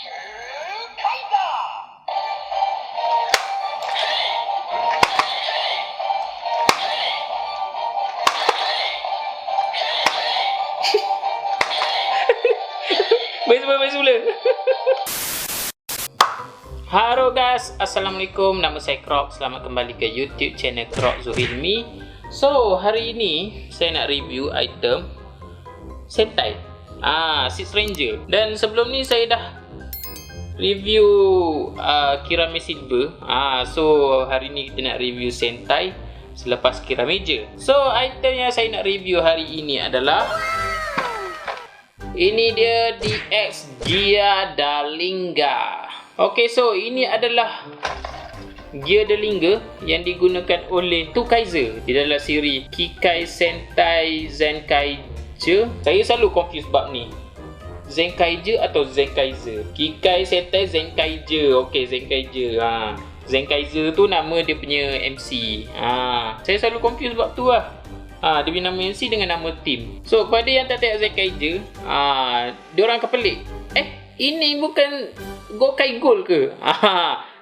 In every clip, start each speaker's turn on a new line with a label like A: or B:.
A: Baik semula. Halo guys, Assalamualaikum. Nama saya Krok. Selamat kembali ke YouTube channel Krok Zuhilmi. So, hari ini saya nak review item Sentai Six Ranger. Dan sebelum ni saya dah review Kirame Silver. So, hari ni kita nak review Sentai selepas Kirameja. So, item yang saya nak review hari ini adalah ini dia DX Gear Dalinga. Okay, so ini adalah Gear Dalinga yang digunakan oleh Tokaiza di dalam siri Kikai Sentai Zenkaiger. Saya selalu confuse bab ni, Zenkaiger atau Zenkaizer. Kikai Sentai Zenkaiger. Okay, Zenkaiger. Zenkaizer tu nama dia punya MC. Saya selalu confuse bab tu lah. Dia punya nama MC dengan nama team. So, pada yang tak tengok Zenkaiger, diorang akan pelik. Ini bukan Gokai Gold ke?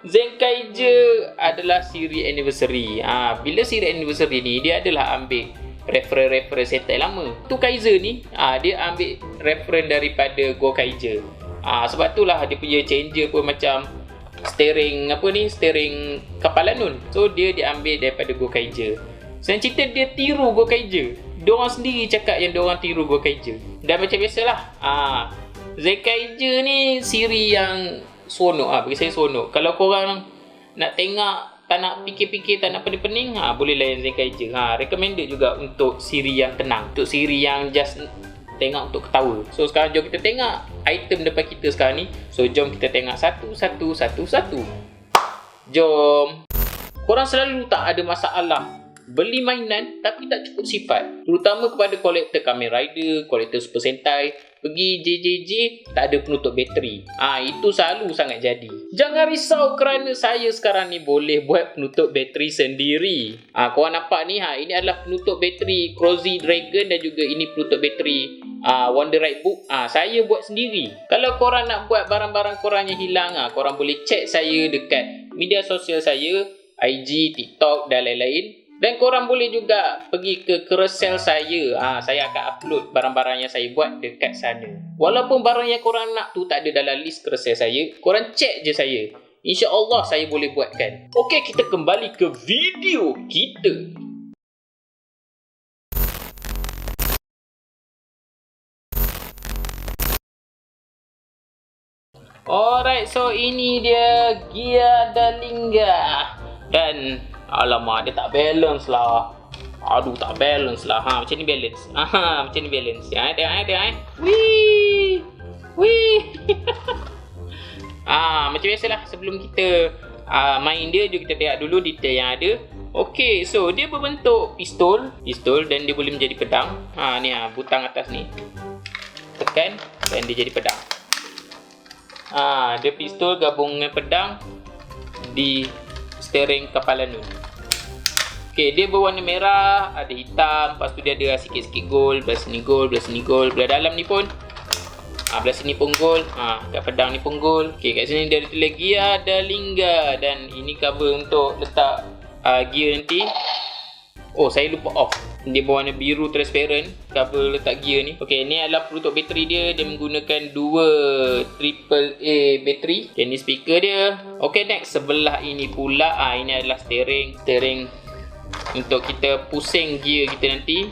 A: Zenkaiger adalah siri anniversary. Bila siri anniversary ni, dia adalah ambil reference Sentai lama. Tokaiza ni, dia ambil reference daripada Gokaiger. Sebab itulah dia punya changer pun macam steering steering kapal lanun. So, dia diambil daripada Gokaiger. Senang cerita dia tiru Gokaiger. Diorang sendiri cakap yang diorang tiru Gokaiger. Dan macam biasalah, Zenkaiger ni siri yang seronok bagi saya seronok. Kalau korang nak tengok, tak nak fikir-fikir, tak nak pening-pening, boleh layan Zenkaiger. Recommended juga untuk siri yang tenang, untuk siri yang just tengok untuk ketawa. So sekarang jom kita tengok item depan kita sekarang ni. So jom kita tengok satu. Jom. Korang selalu tak ada masalah beli mainan tapi tak cukup sifat, terutama kepada kolektor Kamen Rider, kolektor Super Sentai. Pergi JJJ tak ada penutup bateri. Itu selalu sangat jadi. Jangan risau kerana saya sekarang ni boleh buat penutup bateri sendiri. Korang nampak ni, ini adalah penutup bateri Crozy Dragon dan juga ini penutup bateri Wonder Ride Book. Saya buat sendiri. Kalau korang nak buat barang-barang korang yang hilang, korang boleh check saya dekat media sosial saya, IG, TikTok dan lain-lain. Dan korang boleh juga pergi ke carousel saya. Saya akan upload barang-barang yang saya buat dekat sana. Walaupun barang yang korang nak tu tak ada dalam list carousel saya, korang check je saya. InsyaAllah saya boleh buatkan. Okey, kita kembali ke video kita. Alright, so ini dia Gear Dalinga. Dan alamak, dia tak balance lah. Aduh, tak balance lah. Macam ni balance. Macam ni balance. Tengok. Wih. Macam biasalah, sebelum kita main dia, jom kita tengok dulu detail yang ada. Okay, so dia berbentuk pistol dan dia boleh menjadi pedang. Ni butang atas ni, tekan dan dia jadi pedang. Dia pistol gabung dengan pedang di steering kapal lanun. Okay, dia berwarna merah, ada hitam, lepas tu dia ada sikit-sikit gold, belah sini gold, belah dalam ni pun belah sini pun gold, kat pedang ni pun gold. Okay, kat sini dia ada tulis Gear Dalinga dan ini cover untuk letak gear nanti. Oh, saya lupa off. Dia berwarna biru transparent, cover letak gear ni. Okay, ni adalah penutup bateri dia. Dia menggunakan 2 AAA bateri. Okay, ni speaker dia. Okay, next, sebelah ini pula, ini adalah steering untuk kita pusing gear kita nanti.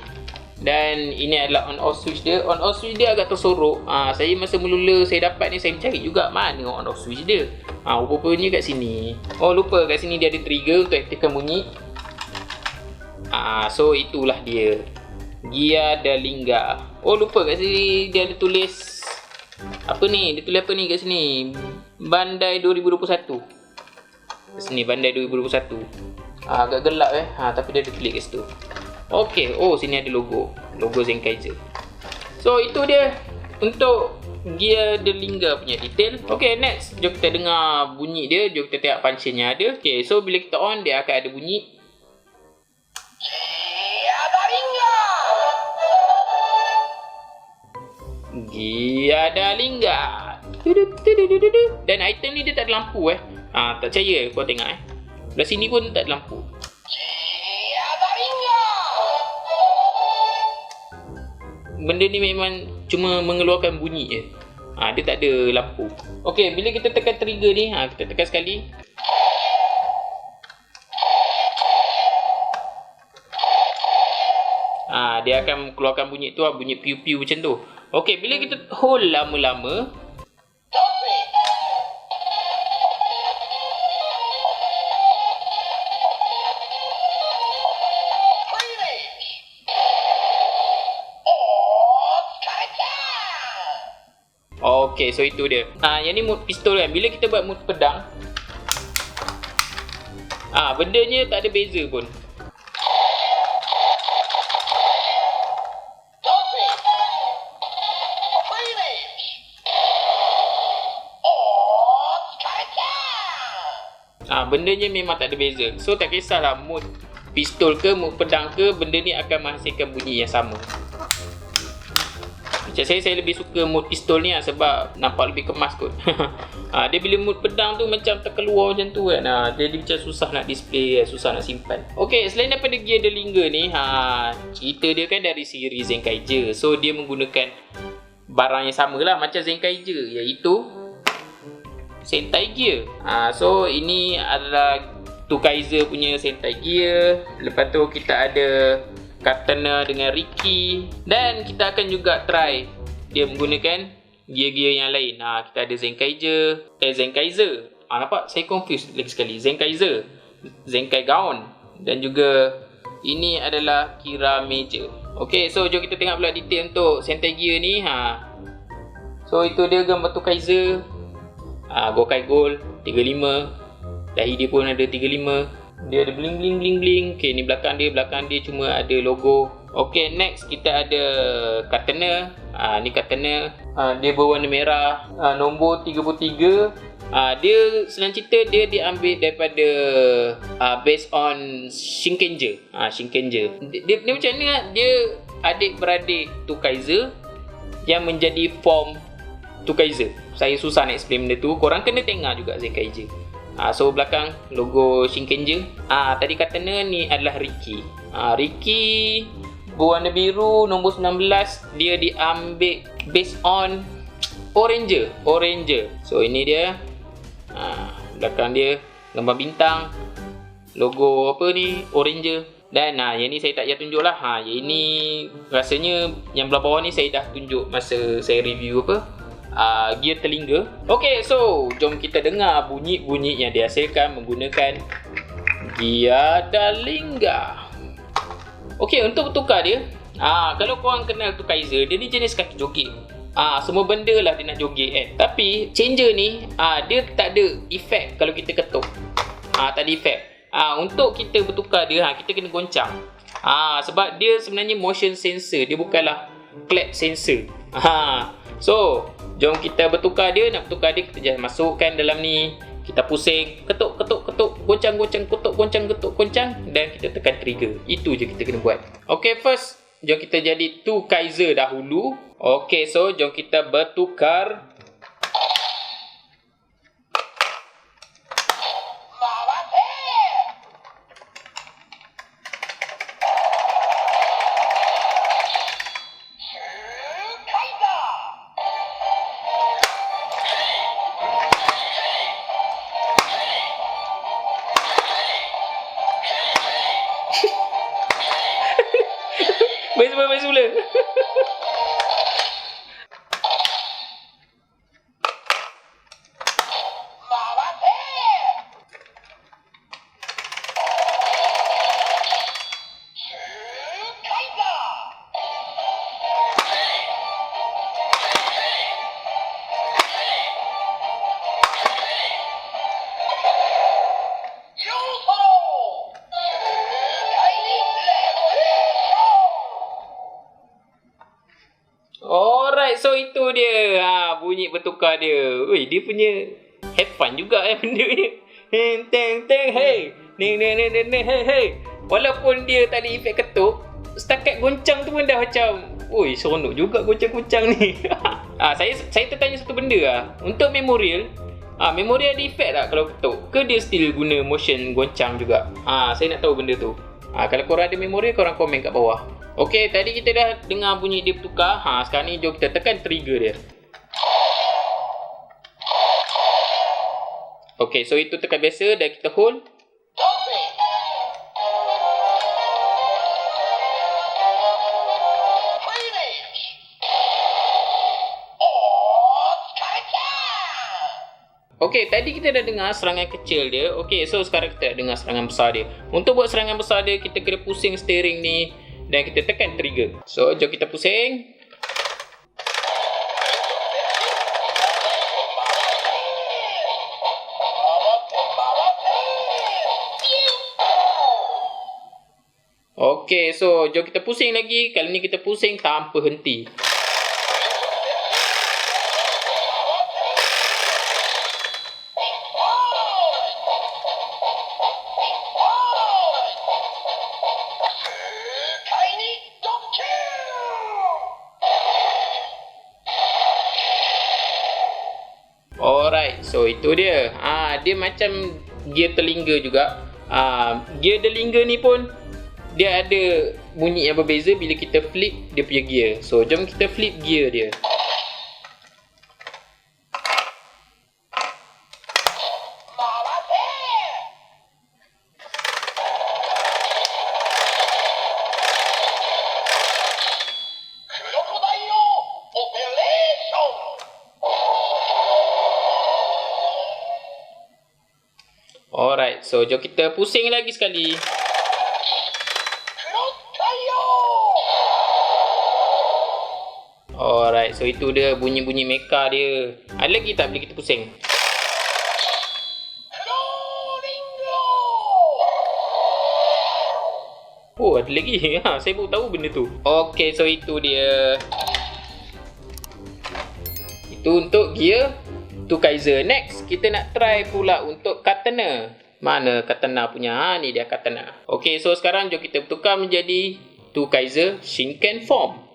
A: Dan ini adalah on off switch dia. On off switch dia agak tersorok. Saya masa mula saya dapat ni, saya mencari juga mana on off switch dia. Rupanya kat sini. Oh, lupa, kat sini dia ada trigger untuk aktifkan bunyi. So itulah dia Gear Dalinga. Oh, lupa, kat sini dia ada tulis apa ni? Dia tulis apa ni kat sini? Bandai 2021. Kat sini Bandai 2021. Agak gelap tapi dia ada tulis kat situ. Okey, oh sini ada logo Zenkaiger. So itu dia untuk Gear Dalinga punya detail. Okey, next, jom kita dengar bunyi dia. Jom kita tengok function yang ada. Okey, so bila kita on, dia akan ada bunyi Gear Dalinga. Dan item ni dia tak ada lampu tak percaya kau tengok Belah sini pun tak ada lampu. Benda ni memang cuma mengeluarkan bunyi je. Dia tak ada lampu. Okey, bila kita tekan trigger ni, kita tekan sekali. Dia akan keluarkan bunyi tu, bunyi piu-piu macam tu. Okey, bila kita hold lama-lama, okey, so itu dia. Yang ni mode pistol kan. Bila kita buat mode pedang, bendanya tak ada beza pun. Bendanya memang tak ada beza. So tak kisahlah mode pistol ke mode pedang ke, benda ni akan menghasilkan bunyi yang sama. Macam saya lebih suka mode pistol ni sebab nampak lebih kemas kot. Dia bila mode pedang tu macam terkeluar macam tu kan. Dia macam susah nak display, susah nak simpan. Okey, selain daripada gear Derlinger ni, cerita dia kan dari siri Zenkaiger. So dia menggunakan barang yang sama lah macam Zenkaiger, iaitu Sentai Gear. So ini adalah Tokaizer punya Sentai Gear. Lepas tu kita ada Katana dengan Riki. Dan kita akan juga try dia menggunakan gear-gear yang lain. Kita ada Zenkaizer. Nampak? Saya confused lagi sekali. Zenkaizer, Zenkai Gaon. Dan juga ini adalah Kira Major. Ok, so jom kita tengok pula detail untuk Sentai Gear ni. So itu dia gambar Tokaizer. Gokai Gold 35. Dahi dia pun ada 35. Dia ada bling bling bling bling. Okay, ni belakang dia cuma ada logo. Okay, next kita ada Katana. Ni Katana. Dia berwarna merah. Nombor 33. Dia senang cerita dia diambil daripada based on Shinkenger. Dia macam ni dia adik-beradik Tokaizer yang menjadi form Tokaizer. Saya susah nak explain benda tu. Korang kena tengok juga Zenkaiger. So belakang logo Shinkenger. Tadi Katana ni adalah Riki. Riki berwarna biru, nombor 19. Dia diambil based on Oranger. So ini dia. Belakang dia gambar bintang. Logo apa ni? Oranger. Dan yang ni saya tak payah tunjuk lah. Yang ni rasanya yang belah bawah ni saya dah tunjuk masa saya review gear telinga. Ok, so jom kita dengar bunyi-bunyi yang dihasilkan menggunakan gear telinga. Ok, untuk bertukar dia, kalau korang kenal Tokaizer, dia ni jenis kaki joget. Semua benda lah dia nak joget Tapi changer ni, dia tak ada efek kalau kita ketuk. Tak ada efek. Untuk kita bertukar dia, kita kena goncang. Sebab dia sebenarnya motion sensor, dia bukanlah clap sensor. So jom kita bertukar dia. Nak bertukar dia, kita just masukkan dalam ni. Kita pusing, ketuk, goncang, ketuk, goncang, dan kita tekan trigger. Itu je kita kena buat. Ok, first jom kita jadi Tokaizer dahulu. Ok, so jom kita bertukar. Baik semula. Alright, so itu dia bunyi bertukar dia. Ui, dia punya have fun juga benda ni. Teng hey. Hey. Walaupun dia tak ada efek ketuk, setakat goncang tu pun dah macam, ui, seronok juga goncang-goncang ni. Saya tertanya satu benda lah. Untuk memorial, memorial ada efek tak kalau ketuk? Ke dia still guna motion goncang juga? Saya nak tahu benda tu. Kalau korang ada memorial, korang komen kat bawah. Okey, tadi kita dah dengar bunyi dia bertukar. Sekarang ni jom kita tekan trigger dia. Okey, so itu tekan biasa dan kita hold. Okey, tadi kita dah dengar serangan kecil dia. Okey, so sekarang kita dah dengar serangan besar dia. Untuk buat serangan besar dia, kita kena pusing steering ni dan kita tekan trigger. So, jom kita pusing. Okey, so jom kita pusing lagi. Kali ni kita pusing tanpa henti. Alright, so itu dia. Dia macam gear terlingga juga. Gear terlingga ni pun dia ada bunyi yang berbeza bila kita flip dia punya gear. So jom kita flip gear dia. Alright, so jom kita pusing lagi sekali. Alright, so itu dia bunyi-bunyi mecha dia. Ada lagi tak bila kita pusing? Oh, ada lagi. Saya baru tahu benda tu. Okay, so itu dia. Itu untuk gear to Kaiser. Next, kita nak try pula untuk katana. Mana katana punya? Ni dia katana. Okay, so sekarang jom kita bertukar menjadi to Kaiser Shinken form.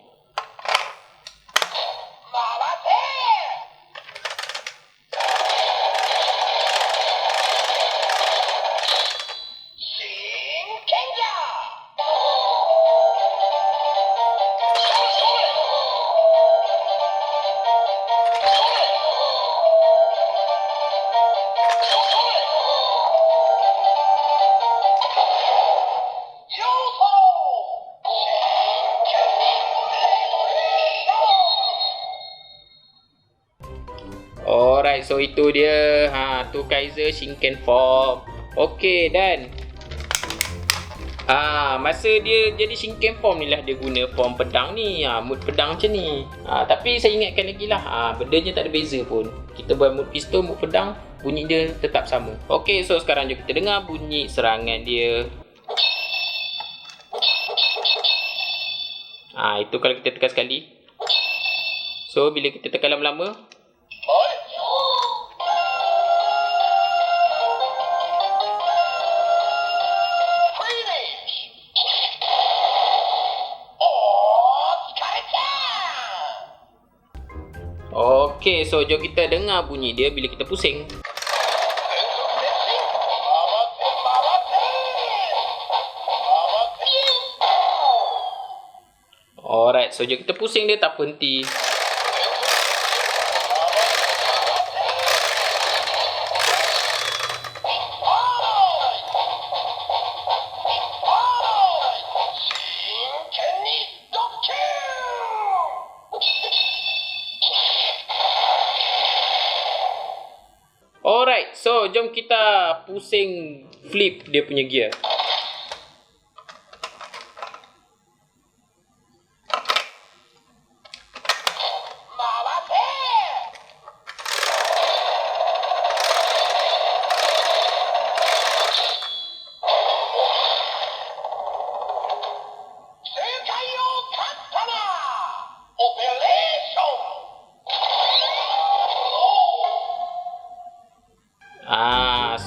A: Alright, so itu dia to Kaiser Shinken form. Okay, dan masa dia jadi Shinken form ni lah dia guna form pedang ni. Mood pedang macam ni. Tapi saya ingatkan lagi lah, bendanya tak ada beza pun. Kita buat mood pistol, mood pedang, bunyi dia tetap sama. Okay, so sekarang jom kita dengar bunyi serangan dia. Itu kalau kita tekan sekali. So bila kita tekan lama-lama, okay, so jom kita dengar bunyi dia bila kita pusing. Alright, so jom kita pusing dia tak berhenti. Alright, so jom kita pusing flip dia punya gear.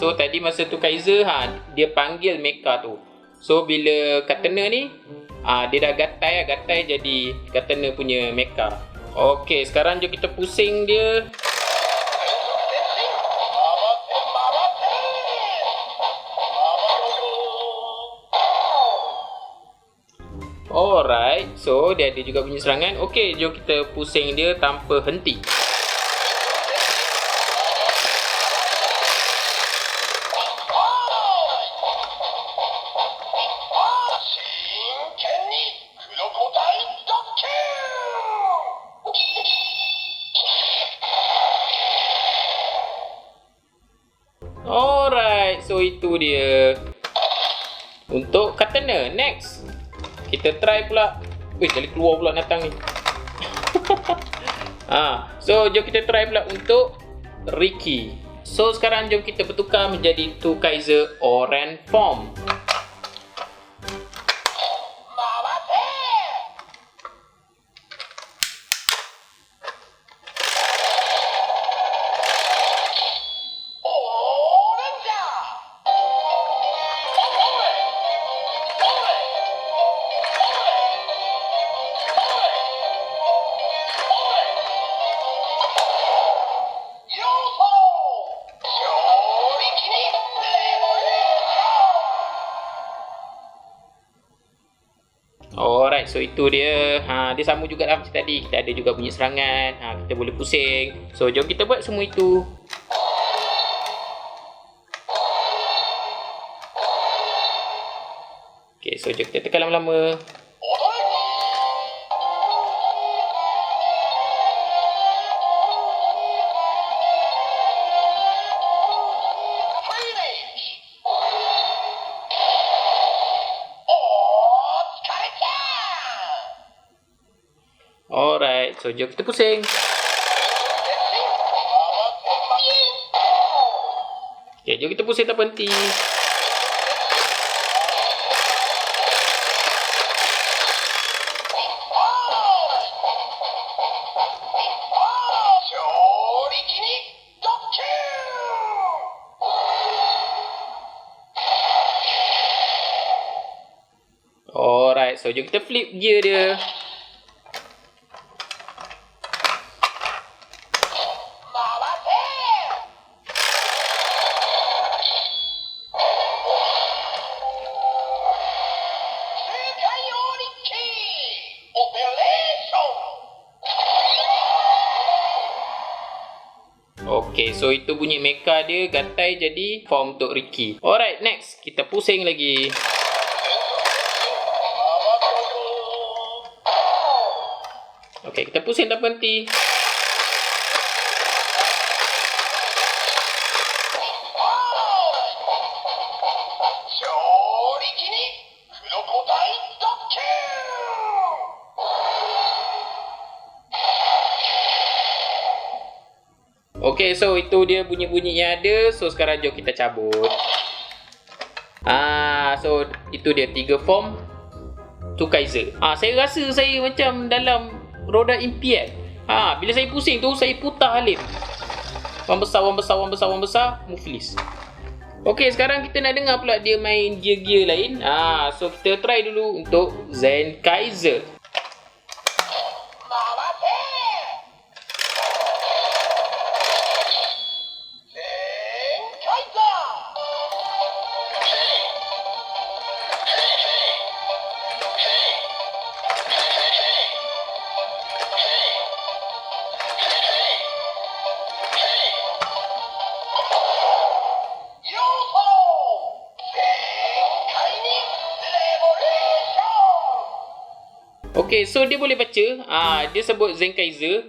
A: So tadi masa tu Kaiser dia panggil mecha tu. So bila katana ni dia dah gatai jadi katana punya mecha. Okey, sekarang jom kita pusing dia. Alright, so dia ada juga bunyi serangan. Okey, jom kita pusing dia tanpa henti. Alright, so itu dia untuk katana. Next, kita try pula. Weh, jadi keluar pula natang ni. So jom kita try pula untuk Ricky. So sekarang jom kita bertukar menjadi Two Kaiser Orange Form. Alright, so itu dia. Dia sama juga lah macam tadi. Kita ada juga bunyi serangan. Kita boleh pusing. So jom kita buat semua itu. Okay, so jom kita tekan lama-lama. Alright, so jom kita pusing. Okay, jom kita pusing tak berhenti. Alright, so jom kita flip gear dia. Okay, so itu bunyi mecha dia gatai jadi form untuk Ricky. Alright, next kita pusing lagi. Okay, kita pusing tak berhenti. Okay, so itu dia bunyi-bunyi yang ada. So sekarang jom kita cabut. So itu dia 3 form Two Kaiser. Saya rasa saya macam dalam roda impian. Bila saya pusing tu saya putar Halim. Wan besar, Muflis. Okay, sekarang kita nak dengar pula dia main gear-gear lain. So kita try dulu untuk Zen Kaiser. Okay, so dia boleh baca. Dia sebut Zen Kaiser.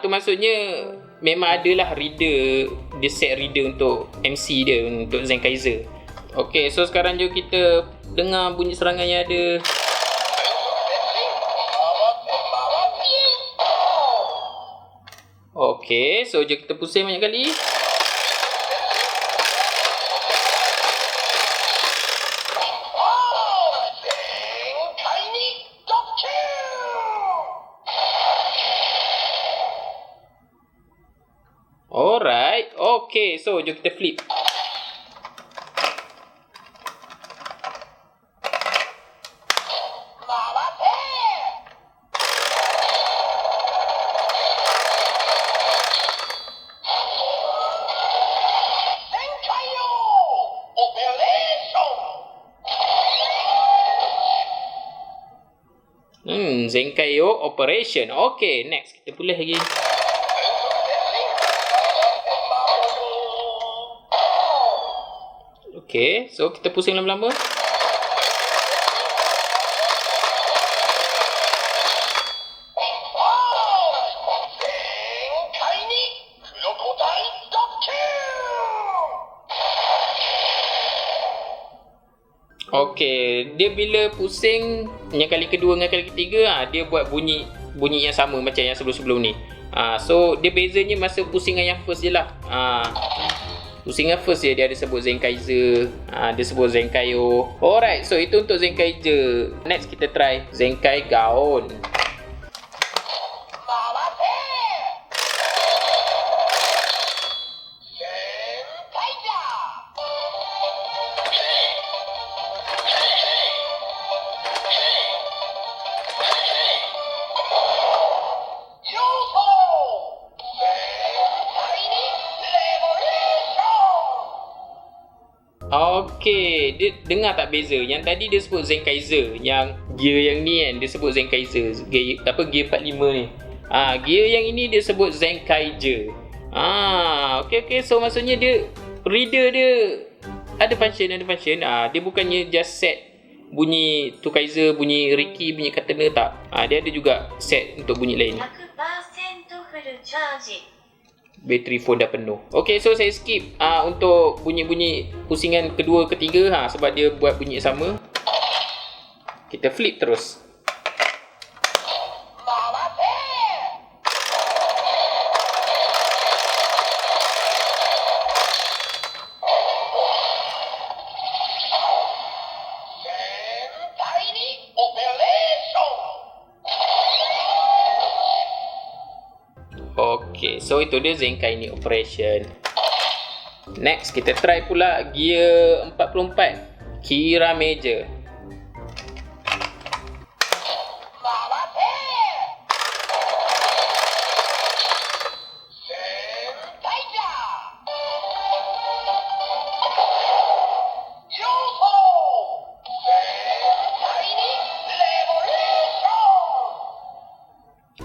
A: Tu maksudnya memang adalah reader. Dia set reader untuk MC dia, untuk Zen Kaiser. Okay, so sekarang jom kita dengar bunyi serangan yang ada. Okay, so jom kita pusing banyak kali. Alright, okay, so jom kita flip. Zenkaio Operation. Okay, next. Kita pulih lagi. Okay, so kita pusing lama-lama. Okey, dia bila pusing yang kali kedua dengan kali ketiga, dia buat bunyi yang sama macam yang sebelum-sebelum ni. So dia bezanya masa pusingan yang first je lah. Pusingan first je dia ada sebut Zenkaiser, dia sebut Zenkaio. Alright, so itu untuk Zenkaiser. Next kita try Zenkai Gaon. Okey, dia dengar tak beza? Yang tadi dia sebut Zenkaiser, yang gear yang ni kan dia sebut Zenkaiser. Gear 45 ni. Gear yang ini dia sebut Zenkaiger. Okey. So maksudnya dia reader dia ada function. Dia bukannya just set bunyi Tukaizer, bunyi Riki, bunyi Katana tak. Dia ada juga set untuk bunyi lain.
B: 100% full charge.
A: Bateri phone dah penuh. Okay, so saya skip untuk bunyi-bunyi pusingan kedua, ketiga sebab dia buat bunyi sama. Kita flip terus. Okay, so itu dia Zenkai ni Operation. Next, kita try pula gear 44, Kira Major.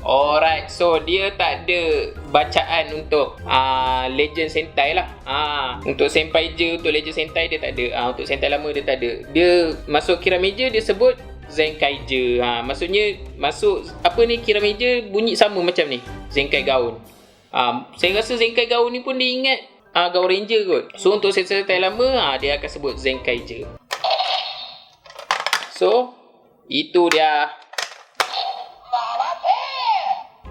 A: Alright, so dia tak ada bacaan untuk Legend Sentai lah. Untuk Senpai je, untuk Legend Sentai dia tak ada. Untuk Sentai lama dia tak ada. Dia masuk Kira Major dia sebut Zenkai je. Maksudnya masuk apa ni, Kira Major bunyi sama macam ni, Zenkai Gaon. Saya rasa Zenkai Gaon ni pun dia ingat Gaon Ranger kot. So untuk Sentai lama dia akan sebut Zenkai je. So itu dia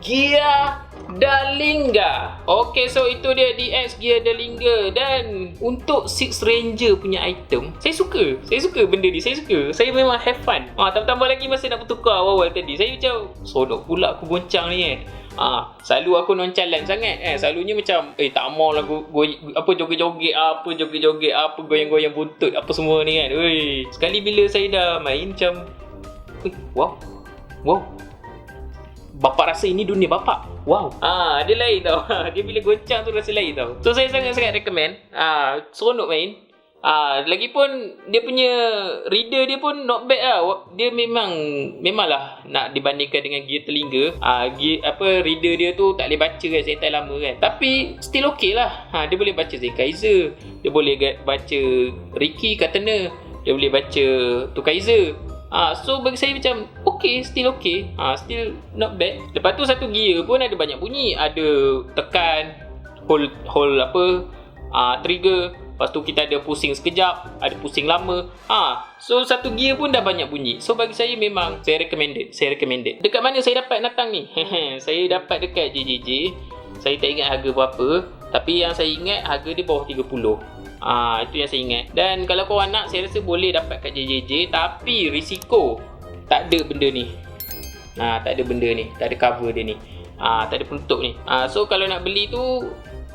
A: Gear Dalinga. Okay, so itu dia DX Gear Dalinga. Dan untuk Six Ranger punya item, saya suka benda ni. Saya memang have fun. Tambah lagi masa nak bertukar awal tadi, saya macam sodok pula aku goncang ni kan. Selalu aku nonchalant sangat selalunya macam tak mau lah joget-joget apa goyang-goyang buntut apa semua ni kan. Sekali bila saya dah main macam wow, bapak rasa ini dunia bapak. Wow. Dia lain tau. Dia bila goncang tu rasa lain tau. So saya sangat-sangat recommend. Seronok main. Lagipun dia punya reader dia pun not bad lah. Dia memanglah nak dibandingkan dengan gear telinga. Reader dia tu tak boleh baca kan Sentai lama kan. Tapi still okay lah. Dia boleh baca Zenkaiser. Dia boleh baca Riki Katana. Dia boleh baca Tukaizer. So bagi saya macam still okay, still not bad. Lepas tu satu gear pun ada banyak bunyi. Ada tekan, hold trigger. Lepas tu kita ada pusing sekejap, ada pusing lama. So satu gear pun dah banyak bunyi. So bagi saya memang saya recommended. Dekat mana saya dapat Natang ni? Saya dapat dekat JJJ. Saya tak ingat harga berapa, tapi yang saya ingat harga dia bawah 30. Itu yang saya ingat. Dan kalau korang nak, saya rasa boleh dapat kat JJJ. Tapi risiko tak ada benda ni. Tak ada cover dia ni. Tak ada penutup ni. So kalau nak beli tu,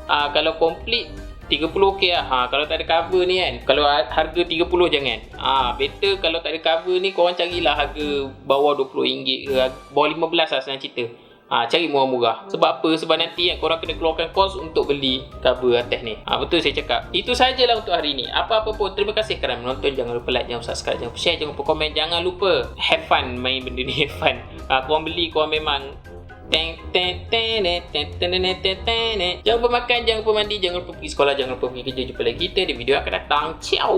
A: kalau complete 30 okey lah. Kalau tak ada cover ni kan, kalau harga 30 jangan. Better kalau tak ada cover ni korang carilah harga bawah RM20 ke, bawah 15 lah senang cerita. Cari murah-murah. Sebab apa? Sebab nanti korang kena keluarkan kos untuk beli cover atas ni. Betul saya cakap. Itu sajalah untuk hari ni. Apa-apa pun, terima kasih kerana menonton. Jangan lupa like, jangan lupa subscribe, jangan lupa share, jangan lupa komen. Jangan lupa have fun main benda ni. Have fun. Korang beli, korang memang jangan lupa makan, jangan lupa mandi, jangan lupa pergi sekolah, jangan lupa pergi kerja. Jumpa lagi kita di video akan datang. Ciao.